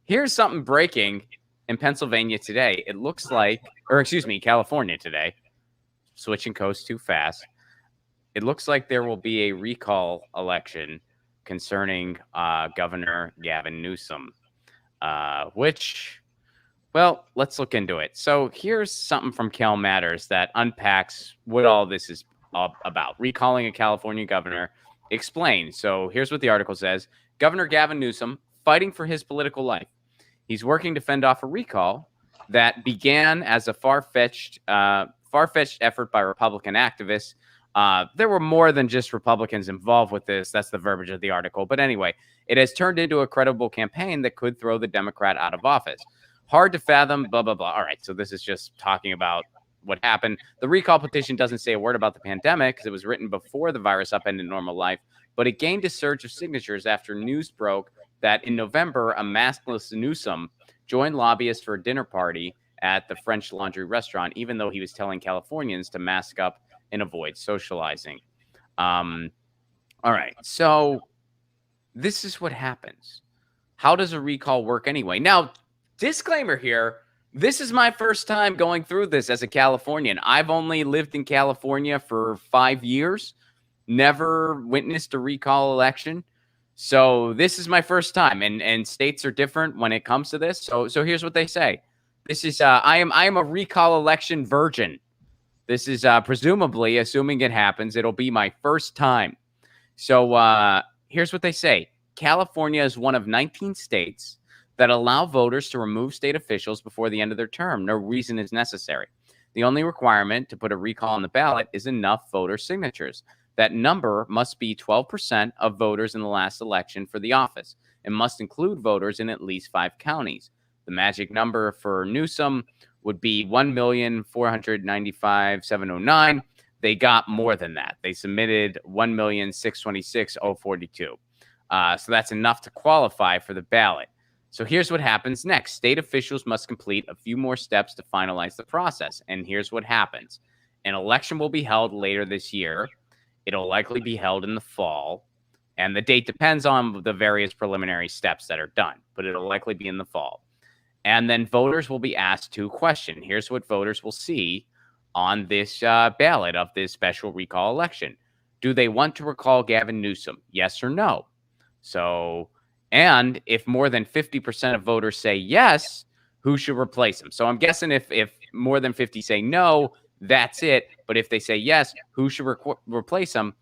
here's something breaking in Pennsylvania today. It looks like, or excuse me, California today. Switching coasts too fast. It looks like there will be a recall election concerning Governor Gavin Newsom, which, well, let's look into it. So here's something from Cal Matters that unpacks what all this is about. Recalling a California governor explained. So here's what the article says. Governor Gavin Newsom fighting for his political life. He's working to fend off a recall that began as a far-fetched effort by Republican activists. There were more than just Republicans involved with this. That's the verbiage of the article. But anyway, it has turned into a credible campaign that could throw the Democrat out of office. Hard to fathom, blah, blah, blah. All right, so this is just talking about what happened. The recall petition doesn't say a word about the pandemic because it was written before the virus upended normal life, but it gained a surge of signatures after news broke that in November, a maskless Newsom joined lobbyists for a dinner party at the French Laundry restaurant, even though he was telling Californians to mask up and avoid socializing. All right, so this is what happens. How does a recall work anyway? Now, disclaimer here, this is my first time going through this as a Californian. I've only lived in California for 5 years, never witnessed a recall election. So this is my first time, and states are different when it comes to this. So here's what they say. This is I am a recall election virgin. This is presumably, assuming it happens, it'll be my first time. So here's what they say. California is one of 19 states that allow voters to remove state officials before the end of their term. No reason is necessary. The only requirement to put a recall on the ballot is enough voter signatures. That number must be 12% of voters in the last election for the office and must include voters in at least 5 counties. The magic number for Newsom would be 1,495,709. They got more than that. They submitted 1,626,042. So that's enough to qualify for the ballot. So here's what happens next. State officials must complete a few more steps to finalize the process. And here's what happens. An election will be held later this year. It'll likely be held in the fall. And the date depends on the various preliminary steps that are done, but it'll likely be in the fall. And then voters will be asked to question. Here's what voters will see on this ballot of this special recall election. Do they want to recall Gavin Newsom? Yes or no? So, and if more than 50% of voters say yes, who should replace him? So I'm guessing if more than 50 say no, that's it. But if they say yes, who should replace him?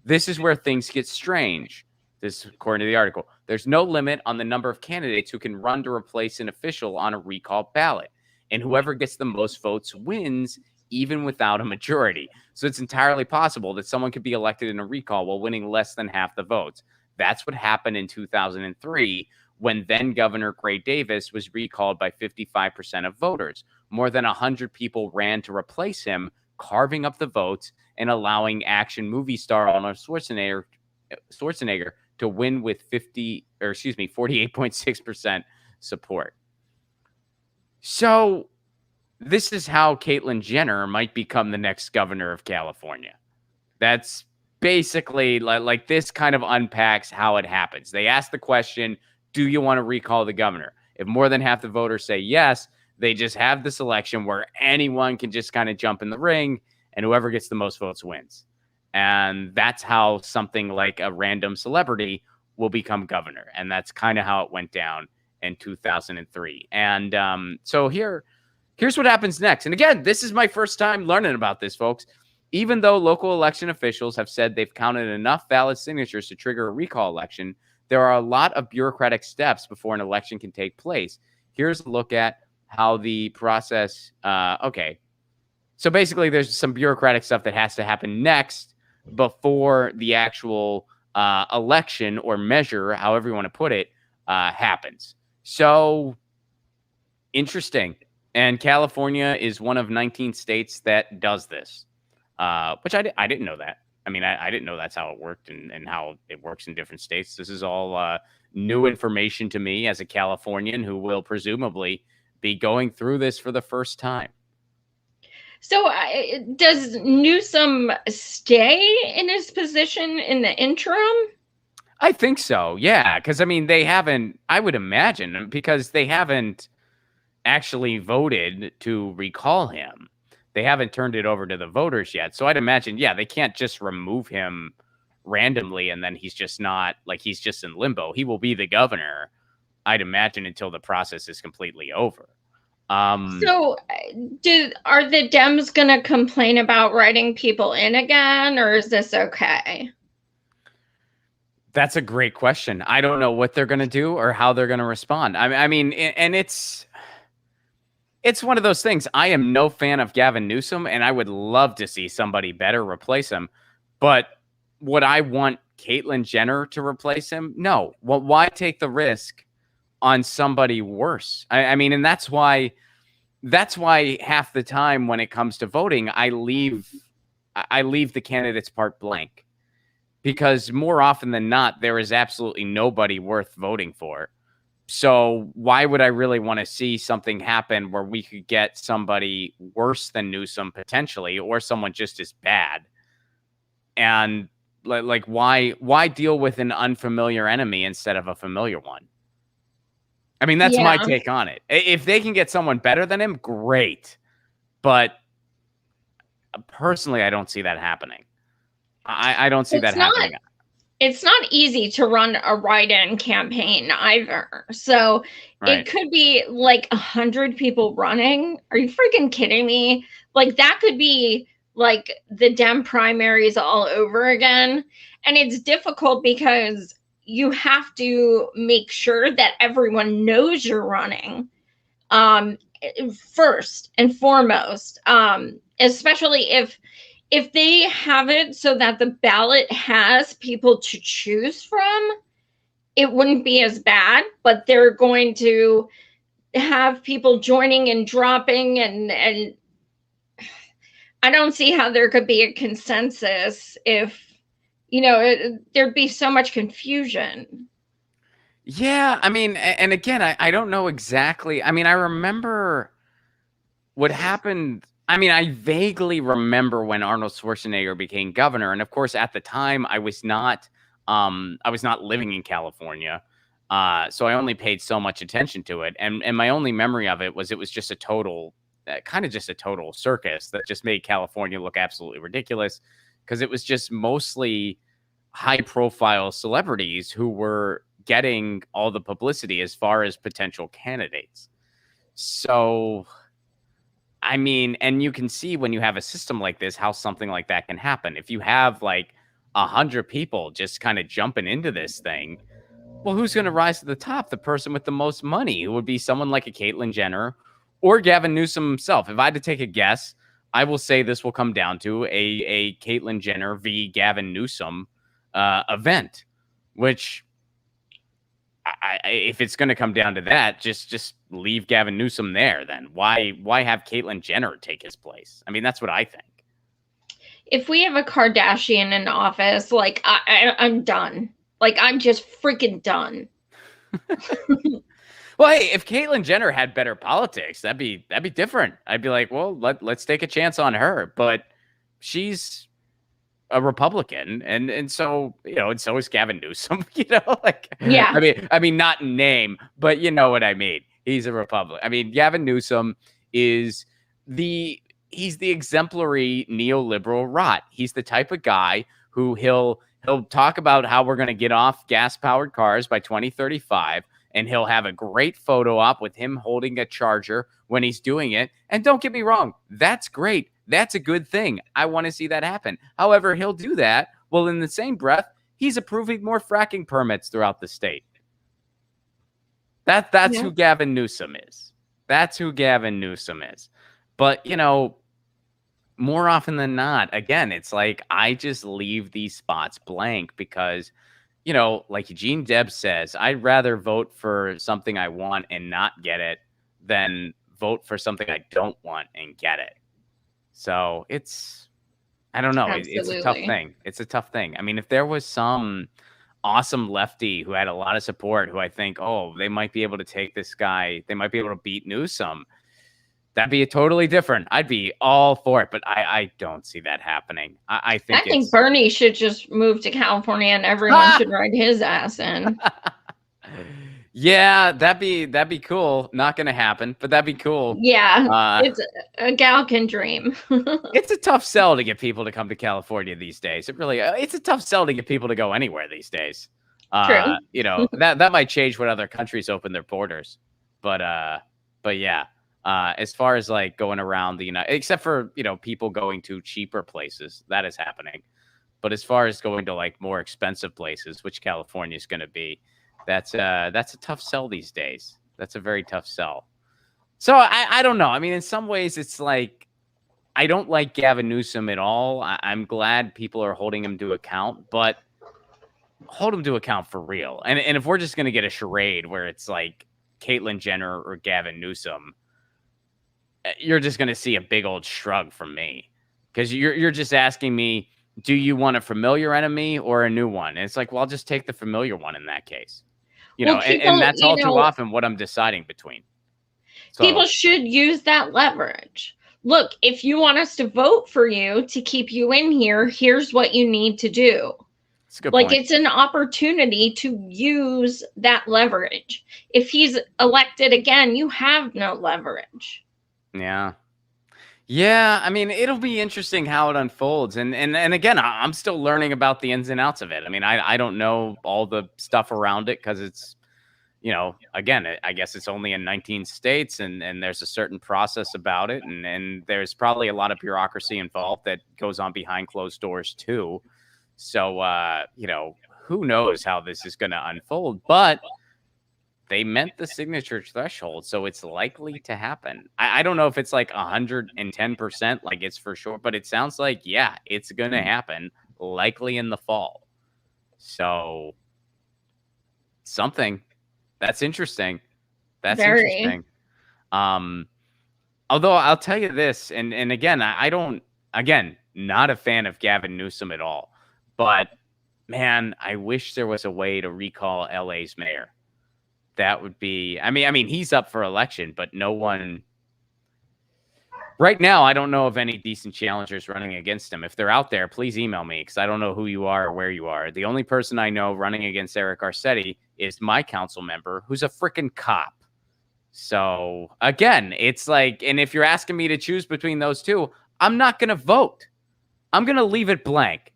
This is where things get strange. This, according to the article, there's no limit on the number of candidates who can run to replace an official on a recall ballot. And whoever gets the most votes wins, even without a majority. So it's entirely possible that someone could be elected in a recall while winning less than half the votes. That's what happened in 2003 when then Governor Gray Davis was recalled by 55% of voters. More than 100 people ran to replace him, carving up the votes and allowing action movie star Arnold Schwarzenegger to win with 48.6% support. So this is how Caitlyn Jenner might become the next governor of California. That's basically like this kind of unpacks how it happens. They ask the question, do you want to recall the governor? If more than half the voters say yes, they just have this election where anyone can just kind of jump in the ring and whoever gets the most votes wins. And that's how something like a random celebrity will become governor. And that's kind of how it went down in 2003. And so here's what happens next. And again, this is my first time learning about this, folks. Even though local election officials have said they've counted enough valid signatures to trigger a recall election, there are a lot of bureaucratic steps before an election can take place. Here's a look at how the process, okay. So basically, there's some bureaucratic stuff that has to happen next before the actual election or measure, however you want to put it, happens. So interesting. And California is one of 19 states that does this, which I didn't know that. I mean, I didn't know that's how it worked and how it works in different states. This is all new information to me as a Californian who will presumably be going through this for the first time. So does Newsom stay in his position in the interim? I think so. Yeah. Because, I mean, they haven't, I would imagine, because they haven't actually voted to recall him. They haven't turned it over to the voters yet. So I'd imagine, yeah, they can't just remove him randomly and then he's just not, like, he's just in limbo. He will be the governor, I'd imagine, until the process is completely over. So, are the Dems going to complain about writing people in again, or is this okay? That's a great question. I don't know what they're going to do or how they're going to respond. I mean, and it's one of those things. I am no fan of Gavin Newsom, and I would love to see somebody better replace him. But would I want Caitlyn Jenner to replace him? No. Well, why take the risk on somebody worse? I mean, and that's why half the time when it comes to voting, I leave the candidate's part blank. Because more often than not, there is absolutely nobody worth voting for. So why would I really want to see something happen where we could get somebody worse than Newsom potentially, or someone just as bad? And like, why deal with an unfamiliar enemy instead of a familiar one? I mean, that's my take on it. If they can get someone better than him, great. But personally, I don't see that happening. I don't see that happening. It's not easy to run a write-in campaign either. So It could be like 100 people running. Are you freaking kidding me? Like, that could be like the Dem primaries all over again. And it's difficult because you have to make sure that everyone knows you're running, first and foremost, especially if they have it so that the ballot has people to choose from, it wouldn't be as bad. But they're going to have people joining and dropping, and I don't see how there could be a consensus if, there'd be so much confusion. Yeah, I mean, and again, I don't know exactly. I mean, I remember what happened. I mean, I vaguely remember when Arnold Schwarzenegger became governor, and of course, at the time, I was not living in California, so I only paid so much attention to it, and my only memory of it was just a total, kind of just a total circus that just made California look absolutely ridiculous, because it was just mostly high-profile celebrities who were getting all the publicity as far as potential candidates. So, I mean, and you can see when you have a system like this, how something like that can happen. If you have like 100 people just kind of jumping into this thing, well, who's going to rise to the top? The person with the most money, who would be someone like a Caitlyn Jenner or Gavin Newsom himself. If I had to take a guess, I will say this will come down to a Caitlyn Jenner v. Gavin Newsom event, which, if it's going to come down to that, just leave Gavin Newsom there. Then why have Caitlyn Jenner take his place? I mean, that's what I think. If we have a Kardashian in office, like, I'm done. Like, I'm just freaking done. Well, hey, if Caitlyn Jenner had better politics, that'd be different. I'd be like, well, let's take a chance on her. But she's a Republican, and so, and so is Gavin Newsom. Like, yeah. I mean, not in name, but you know what I mean. He's a Republican. I mean, Gavin Newsom is he's the exemplary neoliberal rot. He's the type of guy who he'll talk about how we're going to get off gas-powered cars by 2035, and he'll have a great photo op with him holding a charger when he's doing it. And don't get me wrong, that's great. That's a good thing. I want to see that happen. However, he'll do that. Well, in the same breath, he's approving more fracking permits throughout the state. That's who Gavin Newsom is. That's who Gavin Newsom is. But, more often than not, again, it's like I just leave these spots blank because, like Eugene Debs says, I'd rather vote for something I want and not get it than vote for something I don't want and get it. So I don't know. It's a tough thing. It's a tough thing. I mean, if there was some awesome lefty who had a lot of support, who I think, they might be able to take this guy, they might be able to beat Newsom, That'd be a totally different. I'd be all for it, but I don't see that happening. I think Bernie should just move to California and everyone should ride his ass in. Yeah, that'd be cool. Not gonna happen, but that'd be cool. Yeah, it's a gal can dream. It's a tough sell to get people to come to California these days. It really, it's a tough sell to get people to go anywhere these days. True. You know, that might change when other countries open their borders, but yeah. As far as like going around the United, except for, you know, people going to cheaper places, that is happening. But as far as going to like more expensive places, which California is going to be, that's a tough sell these days. That's a very tough sell. So I don't know. I mean, in some ways, it's like I don't like Gavin Newsom at all. I'm glad people are holding him to account, but hold him to account for real. And if we're just going to get a charade where it's like Caitlyn Jenner or Gavin Newsom, you're just going to see a big old shrug from me, because you're just asking me, do you want a familiar enemy or a new one? And it's like, well, I'll just take the familiar one in that case, you know, and that's all too often what I'm deciding between. So, people should use that leverage. Look, if you want us to vote for you to keep you in here, here's what you need to do. It's a good point. It's an opportunity to use that leverage. If he's elected again, you have no leverage. Yeah. Yeah. I mean, it'll be interesting how it unfolds. And again, I'm still learning about the ins and outs of it. I mean, I don't know all the stuff around it because it's, you know, again, I guess it's only in 19 states and there's a certain process about it. And there's probably a lot of bureaucracy involved that goes on behind closed doors too. So, you know, who knows how this is going to unfold, but they meant the signature threshold, so it's likely to happen. I don't know if it's like 110%, like it's for sure, but it sounds like, yeah, it's going to happen, likely in the fall. So something that's interesting. That's interesting. Although I'll tell you this, and again, I don't, again, not a fan of Gavin Newsom at all, but man, I wish there was a way to recall LA's mayor. That would be, I mean, he's up for election, but no one right now. I don't know of any decent challengers running against him. If they're out there, please email me, because I don't know who you are or where you are. The only person I know running against Eric Garcetti is my council member, who's a freaking cop. So again, it's like, and if you're asking me to choose between those two, I'm not going to vote. I'm going to leave it blank.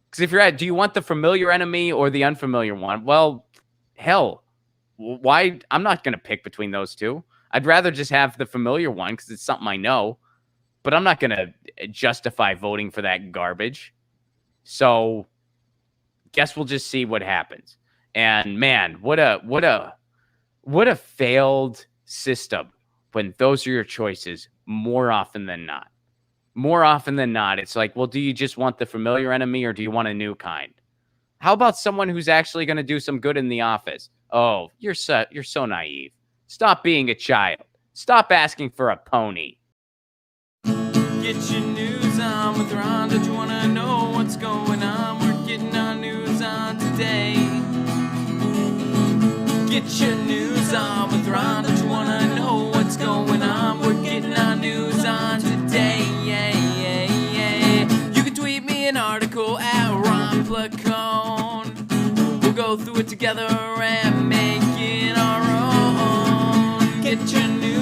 Because if you're at, do you want the familiar enemy or the unfamiliar one? Well, hell. Why? I'm not going to pick between those two. I'd rather just have the familiar one because it's something I know, but I'm not going to justify voting for that garbage. So guess we'll just see what happens. And man, what a failed system when those are your choices more often than not. More often than not, it's like, well, do you just want the familiar enemy or do you want a new kind? How about someone who's actually going to do some good in the office? Oh, you're so naive. Stop being a child. Stop asking for a pony. Get your news on with Ron. Don't you want to know what's going on? We're getting our news on today. Get your news on with Ron. Don't you want to know what's going on? We're getting our news on today. Yeah, yeah, yeah. You can tweet me an article at Ron Placone. We'll go through it together and make it our own. Get your news